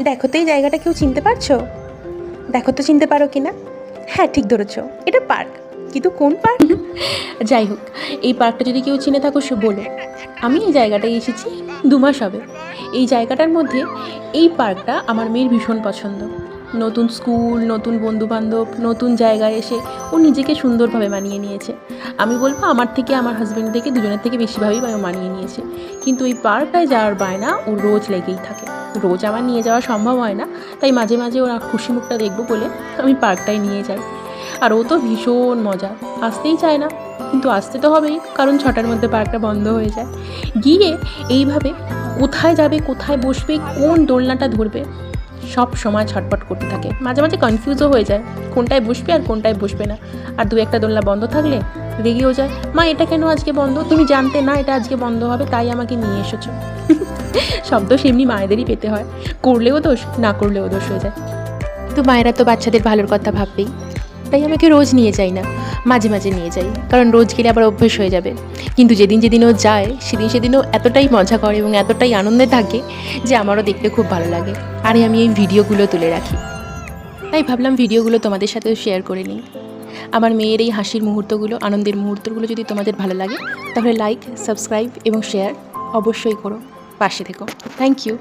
দেখো তো এই জায়গাটা কেউ চিনতে পারছো? দেখো তো চিনতে পারো কি না? হ্যাঁ, ঠিক ধরেছো, এটা পার্ক। কিন্তু কোন পার্ক? যাই হোক, এই পার্কটা যদি কেউ চিনে থাকো সে বলো। আমি এই জায়গাটায় এসেছি 2 মাস হবে। এই জায়গাটার মধ্যে এই পার্কটা আমার মেয়ের ভীষণ পছন্দ। নতুন স্কুল, নতুন বন্ধুবান্ধব, নতুন জায়গায় এসে ও নিজেকে সুন্দরভাবে মানিয়ে নিয়েছে। আমি বলবো আমার থেকে আমার হাজব্যান্ড থেকে দুজনের থেকে বেশিভাবেই ও মানিয়ে নিয়েছে। কিন্তু এই পার্কটায় যাওয়ার বায়না ওর রোজ লেগেই থাকে। রোজ আমার নিয়ে যাওয়া সম্ভব হয় না, তাই মাঝে মাঝে ওর খুশি মুখটা দেখবো বলে আমি পার্কটায় নিয়ে যাই। আর ও তো ভীষণ মজা, আসতেই চায় না, কিন্তু আসতে তো হবেই, কারণ 6টার মধ্যে পার্কটা বন্ধ হয়ে যায়। গিয়ে এইভাবে কোথায় যাবে, কোথায় বসবে, কোন দোলনাটা ধরবে সব সময় ছটপট করতে থাকে। মাঝে মাঝে কনফিউজও হয়ে যায় কোনটায় বসবে আর কোনটায় বসবে না। আর 2-1টা দোলনা বন্ধ থাকলে রেগেও যায়, মা এটা কেন আজকে বন্ধ, তুমি জানতে না এটা আজকে বন্ধ হবে, তাই আমাকে নিয়ে এসেছো। শব্দ সেমনি মায়েদেরই পেতে হয়, করলেও দোষ, না করলেও দোষ হয়ে যায়। তো মায়েরা তো বাচ্চাদের ভালোর কথা ভাববেই, তাই আমাকে রোজ নিয়ে যাই না, মাঝে মাঝে নিয়ে যাই, কারণ রোজ গেলে আবার অভ্যেস হয়ে যাবে। কিন্তু যেদিন যেদিন ও যায় সেদিনও এতটাই মজা করে এবং এতটাই আনন্দে থাকে যে আমারও দেখতে খুব ভালো লাগে। আর আমি এই ভিডিওগুলো তুলে রাখি, তাই ভাবলাম ভিডিওগুলো তোমাদের সাথেও শেয়ার করে নিই। আমার মেয়ের এই হাসির মুহূর্তগুলো, আনন্দের মুহূর্তগুলো যদি তোমাদের ভালো লাগে তাহলে লাইক, সাবস্ক্রাইব এবং শেয়ার অবশ্যই করো, পাশে থেকো। Thank you.